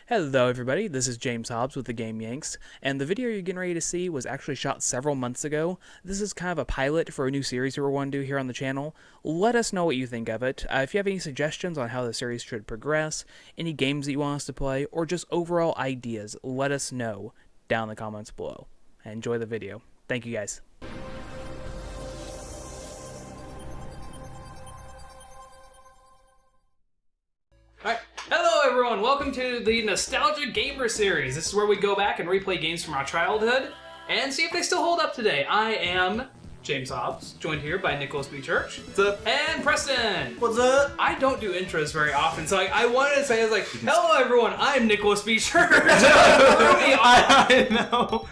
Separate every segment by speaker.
Speaker 1: Hello everybody, this is James Hobbs with the game Yanks, and the video you're getting ready to see was actually shot several months ago. This is kind of a pilot for a new series we're going to do here on the channel. Let us know what you think of it. If you have any suggestions on how the series should progress, any games that you want us to play, or just overall ideas, let us know down in the comments below. Enjoy the video. Thank you guys. Alright, hello everyone, welcome to the Nostalgia Gamer Series. This is where we go back and replay games from our childhood and see if they still hold up today. I am James Hobbs, joined here by Knuckles the Echidna.
Speaker 2: What's up?
Speaker 1: And Preston.
Speaker 2: What's up?
Speaker 1: I don't do intros very often, so I wanted to say, hello everyone, I'm Knuckles the Echidna.
Speaker 2: I know.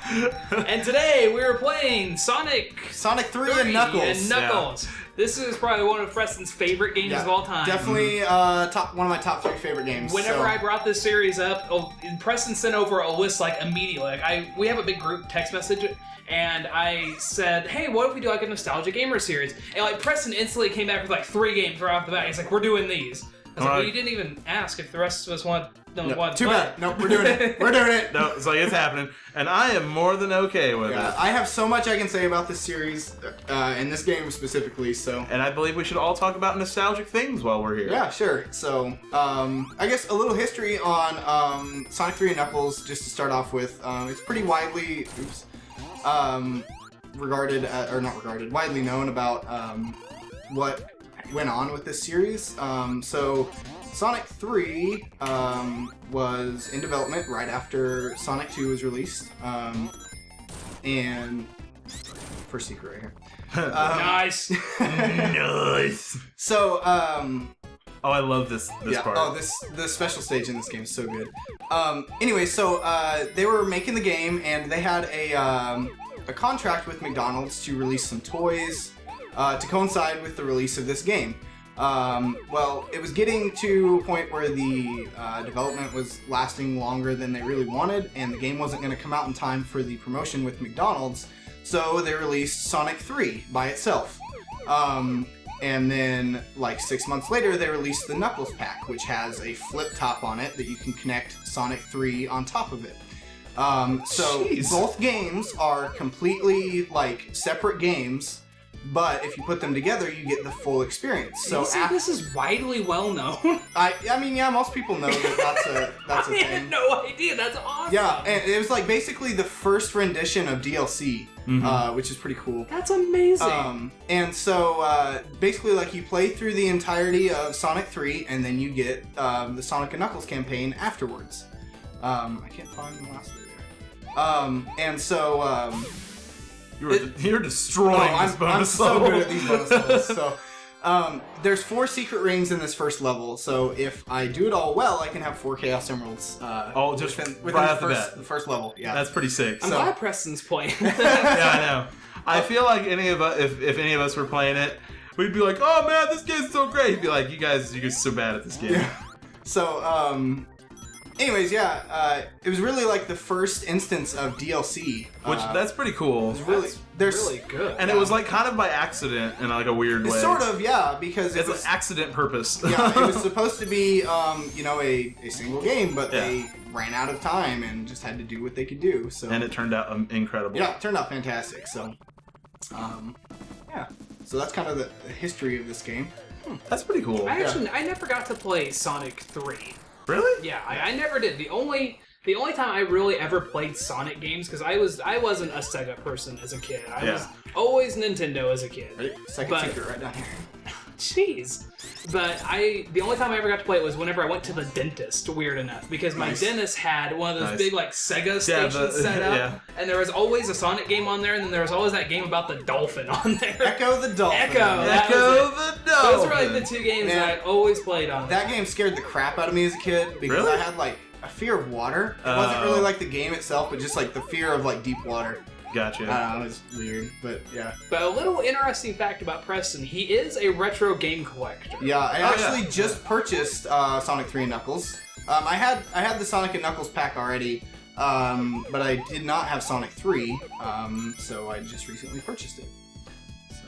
Speaker 1: And today we are playing Sonic
Speaker 2: 3 and Knuckles.
Speaker 1: Yeah. This is probably one of Preston's favorite games of all time.
Speaker 2: Definitely one of my top 3 favorite games.
Speaker 1: Whenever I brought this series up, Preston sent over a list immediately. We have a big group text message, and I said, "Hey, what if we do a Nostalgia Gamer series?" And Preston instantly came back with 3 games right off the bat. He's like, "We're doing these." I was like, "Well, you didn't even ask if the rest of us want."
Speaker 2: Too bad. No, we're doing it. We're doing it.
Speaker 3: No, it's happening, and I am more than okay with it.
Speaker 2: I have so much I can say about this series, and this game specifically. So,
Speaker 3: and I believe we should all talk about nostalgic things while we're here.
Speaker 2: Yeah, sure. So, I guess a little history on Sonic 3 and Knuckles, just to start off with. It's pretty widely, widely known about what went on with this series. So, Sonic 3 was in development right after Sonic 2 was released, and first secret right here.
Speaker 1: Nice,
Speaker 3: nice.
Speaker 2: So,
Speaker 3: oh, I love this part.
Speaker 2: Oh, the special stage in this game is so good. Anyway, so they were making the game, and they had a contract with McDonald's to release some toys to coincide with the release of this game. Well, it was getting to a point where the development was lasting longer than they really wanted, and the game wasn't going to come out in time for the promotion with McDonald's, so they released Sonic 3 by itself. And then, 6 months later, they released the Knuckles pack, which has a flip top on it that you can connect Sonic 3 on top of it. So both games are completely, separate games, but if you put them together, you get the full experience. So
Speaker 1: this is widely well known.
Speaker 2: I mean, yeah, most people know that that's a thing.
Speaker 1: I had no idea. That's awesome.
Speaker 2: Yeah, and it was basically the first rendition of DLC, which is pretty cool.
Speaker 1: That's amazing.
Speaker 2: And so basically, you play through the entirety of Sonic 3, and then you get the Sonic and Knuckles campaign afterwards. I can't find the last bit there. And so.
Speaker 3: You're destroying this bonus level.
Speaker 2: I'm so good at these bonus levels. So, there's 4 secret rings in this first level. So if I do it all well, I can have 4 Chaos Emeralds.
Speaker 3: Within
Speaker 2: right off
Speaker 3: the
Speaker 2: first level. Yeah,
Speaker 3: that's pretty sick.
Speaker 1: I'm glad Preston's playing.
Speaker 3: Yeah, I know. I feel like any of us, if any of us were playing it, we'd be like, "Oh man, this game's so great." He'd be like, "You guys are so bad at this game."
Speaker 2: Yeah. So, anyways, yeah, it was really the first instance of DLC,
Speaker 3: which that's pretty cool.
Speaker 2: It's really,
Speaker 1: really good,
Speaker 3: and it was kind of by accident in a weird way.
Speaker 2: Sort of, yeah, because
Speaker 3: it's an accident purpose.
Speaker 2: Yeah, it was supposed to be, a single game, but they ran out of time and just had to do what they could do. So,
Speaker 3: and it turned out incredible.
Speaker 2: Yeah, it turned out fantastic. So, yeah, so that's kind of the history of this game.
Speaker 3: That's pretty cool.
Speaker 1: I never got to play Sonic 3.
Speaker 3: Really?
Speaker 1: Yeah, I never did. The only time I really ever played Sonic games, because I wasn't a Sega person as a kid. I was always Nintendo as a kid.
Speaker 2: Right? Second secret right down here.
Speaker 1: Jeez. But the only time I ever got to play it was whenever I went to the dentist, weird enough, because my dentist had one of those big Sega stations set up, and there was always a Sonic game on there, and then there was always that game about the dolphin on there.
Speaker 2: Echo the Dolphin.
Speaker 1: Echo the Dolphin. Those were the 2 games that I always played on.
Speaker 2: That game scared the crap out of me as a kid, because I had a fear of water. It wasn't really the game itself, but just the fear of deep water.
Speaker 3: Gotcha.
Speaker 2: I don't know, it's weird, but yeah.
Speaker 1: But a little interesting fact about Preston, he is a retro game collector.
Speaker 2: Yeah, I actually just purchased Sonic 3 and Knuckles. I had the Sonic and Knuckles pack already, but I did not have Sonic 3, so I just recently purchased it. So.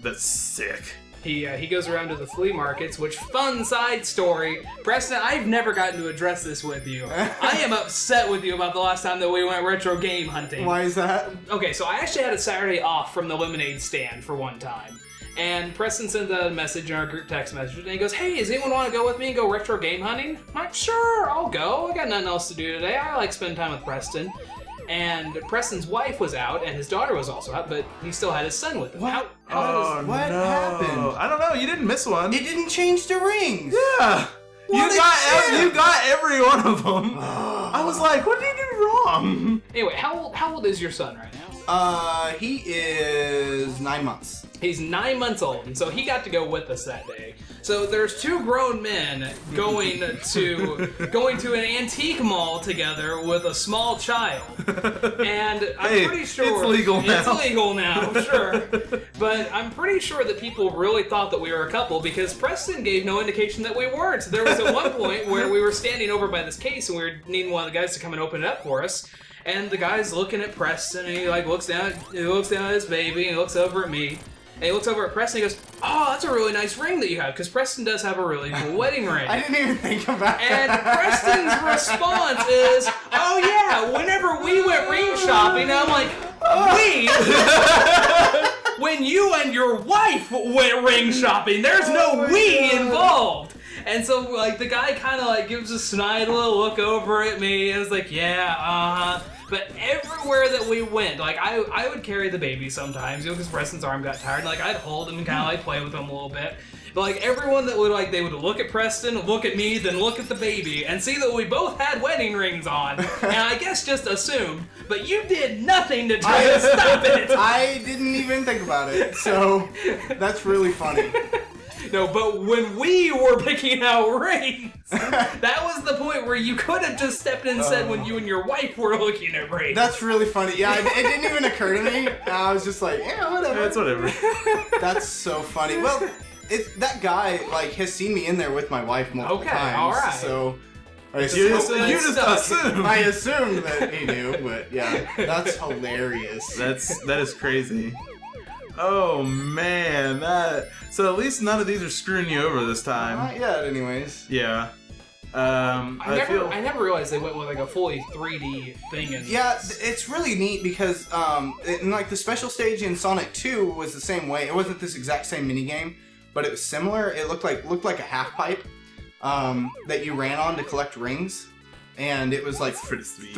Speaker 3: That's sick.
Speaker 1: He goes around to the flea markets, which, fun side story, Preston, I've never gotten to address this with you. I am upset with you about the last time that we went retro game hunting.
Speaker 2: Why is that?
Speaker 1: Okay, so I actually had a Saturday off from the lemonade stand for one time. And Preston sent a message in our group text message, and he goes, hey, does anyone want to go with me and go retro game hunting? I'm like, sure, I'll go. I got nothing else to do today. I like spending time with Preston. And Preston's wife was out, and his daughter was also out, but he still had his son with him.
Speaker 2: What? What
Speaker 3: no.
Speaker 2: happened?
Speaker 3: I don't know. You didn't miss one.
Speaker 2: It didn't change the rings.
Speaker 3: Yeah.
Speaker 2: What
Speaker 3: You got every one of them. I was like, what did he do wrong?
Speaker 1: Anyway, how old is your son right now?
Speaker 2: He is 9 months.
Speaker 1: He's 9 months old, and so he got to go with us that day. So there's two grown men going to an antique mall together with a small child, and I'm pretty sure
Speaker 3: it's legal now.
Speaker 1: It's legal now, sure. But I'm pretty sure that people really thought that we were a couple because Preston gave no indication that we weren't. There was at one point where we were standing over by this case and we were needing one of the guys to come and open it up for us. And the guy's looking at Preston, and he looks down at his baby, and he looks over at me. And he looks over at Preston and he goes, oh, that's a really nice ring that you have, because Preston does have a really cool wedding ring.
Speaker 2: I didn't even think about
Speaker 1: And
Speaker 2: that.
Speaker 1: Preston's response is, oh yeah, whenever we went ring shopping, I'm like, we? When you and your wife went ring shopping, there's no we involved. And so, like, the guy kind of, like, gives a snide little look over at me, and is like, yeah, uh-huh. But everywhere that we went, like, I would carry the baby sometimes, you know, because Preston's arm got tired, and, like, I'd hold him and kind of, like, play with him a little bit. But, like, everyone that would, like, they would look at Preston, look at me, then look at the baby, and see that we both had wedding rings on. And I guess just assumed, but you did nothing to try to stop it.
Speaker 2: I didn't even think about it, so that's really funny.
Speaker 1: No, but when we were picking out rings, that was the point where you could have just stepped in and said when you and your wife were looking at rings.
Speaker 2: That's really funny. Yeah, it didn't even occur to me. I was just like, yeah, whatever.
Speaker 3: It's whatever.
Speaker 2: That's so funny. Well, that guy, like, has seen me in there with my wife multiple times.
Speaker 1: All right.
Speaker 2: So I
Speaker 3: You just
Speaker 2: assumed
Speaker 3: assumed.
Speaker 2: I assumed that he knew, but yeah, that's hilarious.
Speaker 3: That is crazy. Oh man, so at least none of these are screwing you over this time.
Speaker 2: Not yet, anyways.
Speaker 3: Yeah.
Speaker 1: I never realized they went with like a fully 3D thing.
Speaker 2: Yeah, it's really neat because like the special stage in Sonic 2 was the same way. It wasn't this exact same minigame, but it was similar. It looked like a half pipe that you ran on to collect rings, and it was like
Speaker 3: pretty sweet.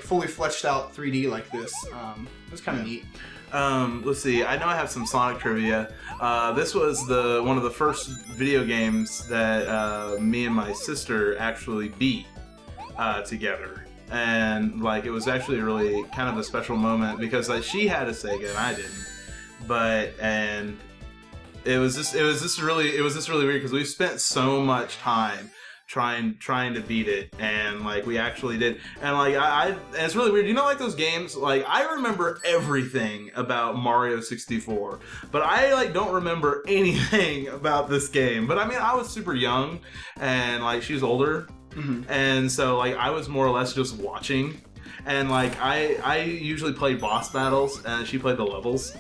Speaker 2: fully fleshed out 3D like this. It was kind of neat.
Speaker 3: Let's see. I know I have some Sonic trivia. This was one of the first video games that me and my sister actually beat together, and like it was actually really kind of a special moment because like she had a Sega and I didn't, and it was just really weird because we spent so much time trying to beat it, and like we actually did, and like and it's really weird, you know, like those games, like I remember everything about Mario 64, but I like don't remember anything about this game. But I mean, I was super young, and like she's older, and so like I was more or less just watching, and like I usually played boss battles, and she played the levels,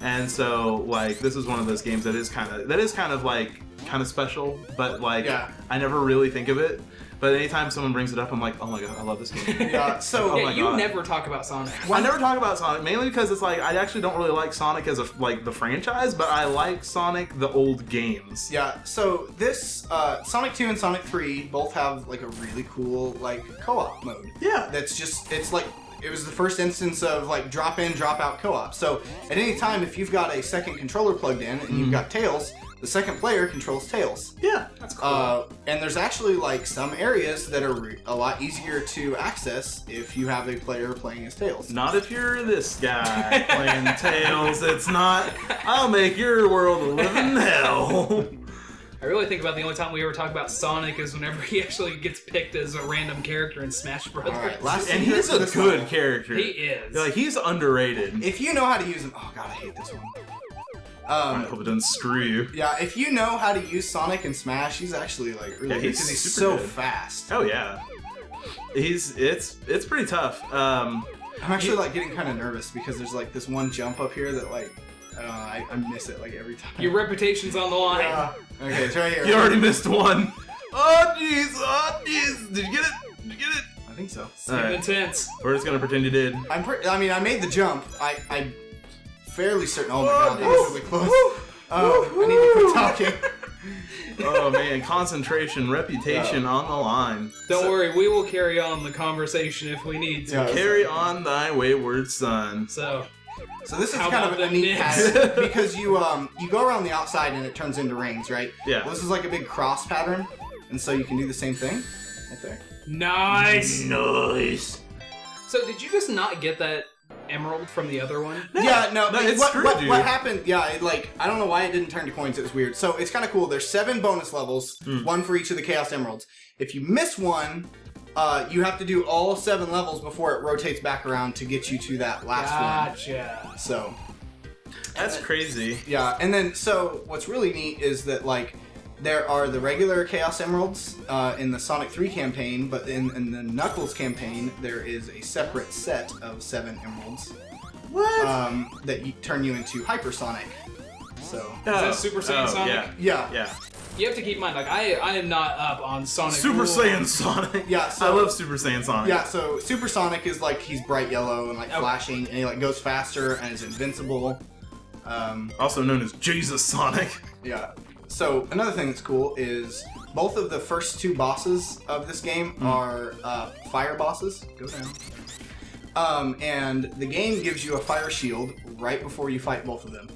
Speaker 3: and so like this is one of those games that is kind of special, but like I never really think of it. But anytime someone brings it up, I'm like, oh my god, I love this game.
Speaker 2: Yeah, so
Speaker 1: you never talk about Sonic.
Speaker 3: I never talk about Sonic, mainly because it's like I actually don't really like Sonic as the franchise, but I like Sonic the old games.
Speaker 2: Yeah, so this Sonic 2 and Sonic 3 both have like a really cool like co-op mode.
Speaker 3: Yeah.
Speaker 2: It's like it was the first instance of like drop in, drop out co-op. So at any time, if you've got a second controller plugged in and you've got Tails, the second player controls Tails.
Speaker 3: Yeah,
Speaker 1: that's cool.
Speaker 2: And there's actually like some areas that are a lot easier to access if you have a player playing as Tails.
Speaker 3: Not if you're this guy playing Tails. It's not. I'll make your world a living hell.
Speaker 1: I really think about the only time we ever talk about Sonic is whenever he actually gets picked as a random character in Smash Brothers.
Speaker 2: Right,
Speaker 3: and he's a good character.
Speaker 1: He is.
Speaker 3: Like he's underrated.
Speaker 2: If you know how to use him, oh god, I hate this one.
Speaker 3: I hope it doesn't screw you.
Speaker 2: Yeah, if you know how to use Sonic and Smash, he's actually like really good because he's so fast.
Speaker 3: Oh yeah, it's pretty tough.
Speaker 2: I'm actually like getting kind of nervous because there's like this one jump up here that like I miss it like every time.
Speaker 1: Your reputation's on the line.
Speaker 2: Yeah. Okay, it's right here.
Speaker 3: You already missed one. Oh jeez, oh jeez. Did you get it? Did you get it?
Speaker 2: I think so.
Speaker 1: It's getting intense.
Speaker 3: We're just gonna pretend you did.
Speaker 2: I mean, I made the jump. I'm fairly certain. Oh my god, that
Speaker 3: Woo!
Speaker 2: was really close. I need to quit talking.
Speaker 3: Oh man, concentration, reputation on the line.
Speaker 1: Don't worry, we will carry on the conversation if we need to.
Speaker 2: Yeah.
Speaker 3: Carry on thy wayward son.
Speaker 1: So
Speaker 2: this is
Speaker 1: How
Speaker 2: kind
Speaker 1: about
Speaker 2: of a
Speaker 1: the
Speaker 2: neat
Speaker 1: Knicks?
Speaker 2: pattern because you go around the outside and it turns into rings, right?
Speaker 3: Yeah.
Speaker 2: Well, this is like a big cross pattern, and so you can do the same thing right there.
Speaker 1: nice.
Speaker 3: Nice.
Speaker 1: So did you just not get that emerald from the other one?
Speaker 2: Yeah, no,
Speaker 3: it's
Speaker 2: what,
Speaker 3: screwed
Speaker 2: what,
Speaker 3: you.
Speaker 2: what happened, yeah, I don't know why it didn't turn to coins, it was weird. So it's kind of cool, there's 7 bonus levels, one for each of the Chaos Emeralds. If you miss one, you have to do all 7 levels before it rotates back around to get you to that last
Speaker 1: Gotcha.
Speaker 2: one. So,
Speaker 3: That's crazy.
Speaker 2: yeah, and then, so what's really neat is that, like, there are the regular Chaos Emeralds in the Sonic 3 campaign, but in the Knuckles campaign, there is a separate set of 7 emeralds.
Speaker 3: What?
Speaker 2: That turn you into Hypersonic. So,
Speaker 3: Is
Speaker 1: that Super Saiyan Sonic?
Speaker 2: yeah.
Speaker 3: Yeah.
Speaker 1: You have to keep in mind, like I am not up on Sonic.
Speaker 3: Super
Speaker 1: rules.
Speaker 3: Saiyan Sonic.
Speaker 2: Yeah, so-
Speaker 3: I love Super Saiyan Sonic.
Speaker 2: Yeah, so Super Sonic is like he's bright yellow and like
Speaker 1: Oh.
Speaker 2: flashing, and he like goes faster and is invincible.
Speaker 3: Also known as Jesus Sonic.
Speaker 2: Yeah. So another thing that's cool is both of the first 2 bosses of this game are fire bosses. Go down. And the game gives you a fire shield right before you fight both of them.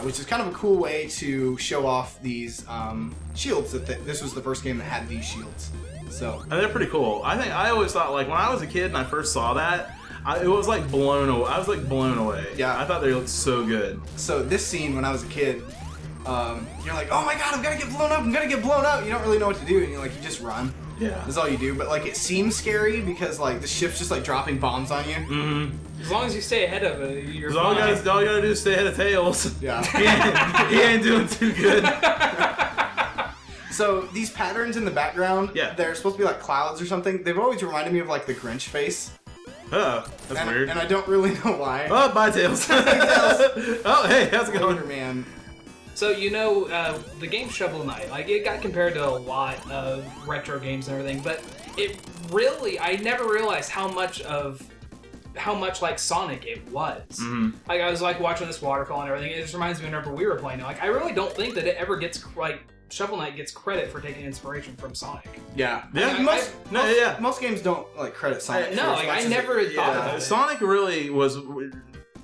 Speaker 2: Which is kind of a cool way to show off these shields. This was the first game that had these shields. So
Speaker 3: And they're pretty cool. I always thought, like, when I was a kid and I first saw that, it was like blown away. I was like blown away.
Speaker 2: Yeah.
Speaker 3: I thought they looked so good.
Speaker 2: So this scene when I was a kid, you're like, oh my god, I'm gonna get blown up, I'm gonna get blown up. You don't really know what to do, and you're like, you just run.
Speaker 3: Yeah.
Speaker 2: That's all you do. But like, it seems scary because like the ship's just like dropping bombs on you.
Speaker 3: Mm-hmm.
Speaker 1: As long as you stay ahead of it, you're
Speaker 3: Because all
Speaker 1: fine.
Speaker 3: you gotta do is stay ahead of Tails.
Speaker 2: Yeah.
Speaker 3: he ain't doing too good.
Speaker 2: So these patterns in the background,
Speaker 3: Yeah.
Speaker 2: they're supposed to be like clouds or something. They've always reminded me of like the Grinch face.
Speaker 3: Oh, that's weird.
Speaker 2: And I don't really know why.
Speaker 3: Oh, bye, Tails. Oh, hey, how's it going?
Speaker 2: Man.
Speaker 1: So the game Shovel Knight, like it got compared to a lot of retro games and everything, but I never realized how much like Sonic it was.
Speaker 3: Mhm.
Speaker 1: Like I was like watching this waterfall and everything. It just reminds me whenever we were playing it. Like I really don't think that it ever gets like Shovel Knight gets credit for taking inspiration from Sonic.
Speaker 2: Yeah.
Speaker 3: Yeah.
Speaker 2: I mean, most games don't like credit Sonic.
Speaker 1: No,
Speaker 2: for as
Speaker 1: like
Speaker 2: much
Speaker 1: I
Speaker 2: as
Speaker 1: never
Speaker 2: it-
Speaker 1: thought
Speaker 2: yeah.
Speaker 1: about it.
Speaker 3: Sonic really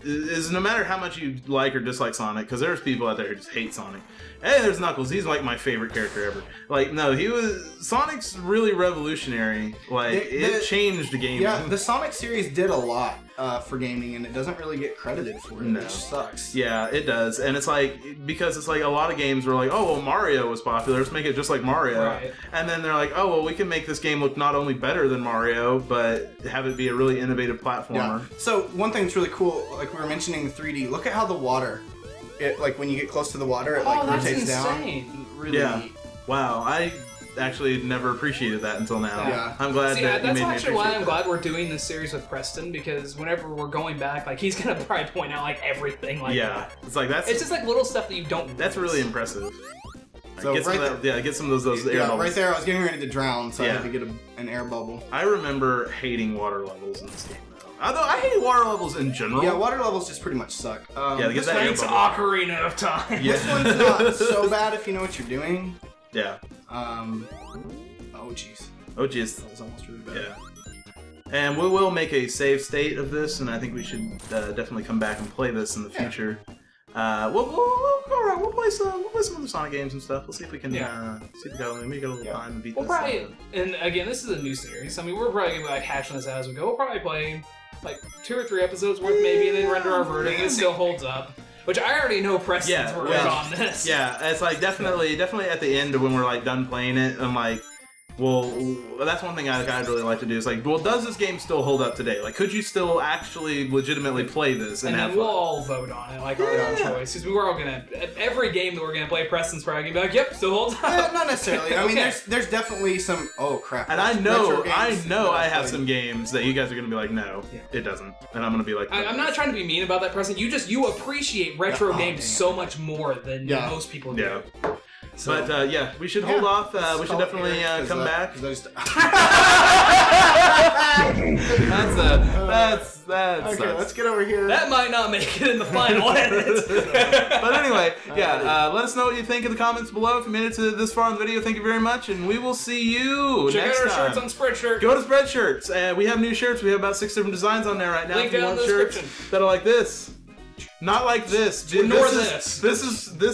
Speaker 3: is no matter how much you like or dislike Sonic, because there's people out there who just hate Sonic. Hey, there's Knuckles. He's like my favorite character ever. Like, no, Sonic's really revolutionary. Like, it changed the game.
Speaker 2: Yeah, the Sonic series did a lot for gaming, and it doesn't really get credited for it,
Speaker 3: No.
Speaker 2: which sucks.
Speaker 3: Yeah, it does. And it's like, because it's like a lot of games were like, oh, well, Mario was popular. Let's make it just like Mario.
Speaker 1: Right.
Speaker 3: And then they're like, oh, well, we can make this game look not only better than Mario, but have it be a really innovative platformer.
Speaker 2: Yeah. So one thing that's really cool, like we were mentioning the 3D. Look at how the water, like when you get close to the water, it like
Speaker 1: that's
Speaker 2: rotates
Speaker 1: insane.
Speaker 2: down. Really
Speaker 3: Yeah.
Speaker 2: neat.
Speaker 3: Wow, I actually never appreciated that until now.
Speaker 2: Yeah.
Speaker 3: I'm glad
Speaker 1: See,
Speaker 3: that you
Speaker 1: that's
Speaker 3: made me
Speaker 1: actually why
Speaker 3: appreciate
Speaker 1: I'm
Speaker 3: that.
Speaker 1: glad we're doing this series with Preston, because whenever we're going back, like he's gonna probably point out like everything like
Speaker 3: Yeah,
Speaker 1: that.
Speaker 3: it's like
Speaker 1: It's just like little stuff that you don't.
Speaker 3: that's
Speaker 1: notice.
Speaker 3: really impressive.
Speaker 2: So
Speaker 3: get some
Speaker 2: right
Speaker 3: of that, yeah, get some of those air
Speaker 2: Yeah,
Speaker 3: bubbles.
Speaker 2: right there. I was getting ready to drown, so I
Speaker 3: Yeah.
Speaker 2: had to get an air bubble.
Speaker 3: I remember hating water levels in this game, though. Although I hate water levels in general.
Speaker 2: Yeah, water levels just pretty much suck.
Speaker 3: Yeah, get
Speaker 2: this
Speaker 3: that
Speaker 2: one-
Speaker 3: air
Speaker 1: Thanks,
Speaker 3: bubble.
Speaker 1: Ocarina of Time.
Speaker 3: Yeah.
Speaker 2: This one's not so bad if you know what you're doing.
Speaker 3: Yeah.
Speaker 2: Oh jeez,
Speaker 3: Oh, jeez.
Speaker 2: that was almost really bad.
Speaker 3: Yeah. And we will make a save state of this, and I think we should definitely come back and play this in the future. We'll go around. We'll play some other Sonic games and stuff. We'll see if we can see if we got maybe get a little time and beat
Speaker 1: We'll
Speaker 3: this.
Speaker 1: probably, and again, this is a new series. I mean, we're probably gonna be like hashing this out as we go. We'll probably play like 2 or 3 episodes worth, maybe, and then render our verdict. It still holds up. Which I already know Preston's work on this.
Speaker 3: Yeah, it's like definitely at the end when we're like done playing it, I'm like, well, that's one thing I'd really like to do is like, well, does this game still hold up today? Like, could you still actually legitimately play this and have
Speaker 4: then we'll
Speaker 3: fun?
Speaker 4: all vote on it, like our own choice. Because we're all gonna every game that we're gonna play, Preston's probably gonna be like, "Yep, still holds up."
Speaker 2: Not necessarily. I mean,
Speaker 4: Okay.
Speaker 2: there's definitely some. Oh crap!
Speaker 3: And I
Speaker 2: retro games
Speaker 3: know
Speaker 2: that
Speaker 3: I have
Speaker 2: played.
Speaker 3: some games that you guys are gonna be like, no, it doesn't, and I'm gonna be like,
Speaker 4: I'm not trying to be mean about that, Preston. You appreciate retro
Speaker 2: Oh,
Speaker 4: games
Speaker 2: damn.
Speaker 4: so much more than
Speaker 2: Yeah.
Speaker 4: most people do.
Speaker 3: yeah.
Speaker 2: So,
Speaker 3: But yeah, we should hold off.
Speaker 2: let's
Speaker 3: We should
Speaker 2: call it
Speaker 3: definitely
Speaker 2: here, 'cause,
Speaker 3: come back.
Speaker 2: 'cause I just-
Speaker 3: That's
Speaker 2: okay, let's get over here.
Speaker 4: That might not make it in the final edit.
Speaker 3: But anyway, yeah. Let us know what you think in the comments below. If you made it to this far in the video, thank you very much, and we will see you
Speaker 4: Check
Speaker 3: next
Speaker 4: out our
Speaker 3: time.
Speaker 4: shirts on Spreadshirt.
Speaker 3: Go to Spreadshirts, and we have new shirts. We have about 6 different designs on there right now.
Speaker 4: Link
Speaker 3: if you
Speaker 4: down in
Speaker 3: want
Speaker 4: the
Speaker 3: shirts
Speaker 4: description.
Speaker 3: that are like this. Not like this.
Speaker 4: Nor
Speaker 3: This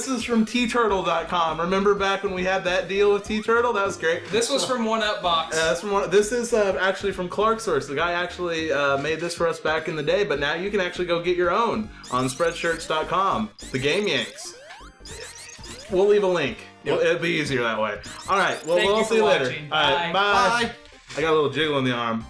Speaker 3: is from tturtle.com. Remember back when we had that deal with T-Turtle? That was great.
Speaker 4: This was from One Up Box.
Speaker 3: That's from one. This is actually from Clark Source. The guy actually made this for us back in the day, but now you can actually go get your own on Spreadshirts.com. The Game Yanks. We'll leave a link.
Speaker 2: Yep.
Speaker 3: It'll be easier that way. All right. Well,
Speaker 4: Thank
Speaker 3: we'll
Speaker 4: you
Speaker 3: see
Speaker 4: for
Speaker 3: you later.
Speaker 4: watching.
Speaker 3: All right.
Speaker 4: Bye.
Speaker 3: Bye. I got a little jiggle in the arm.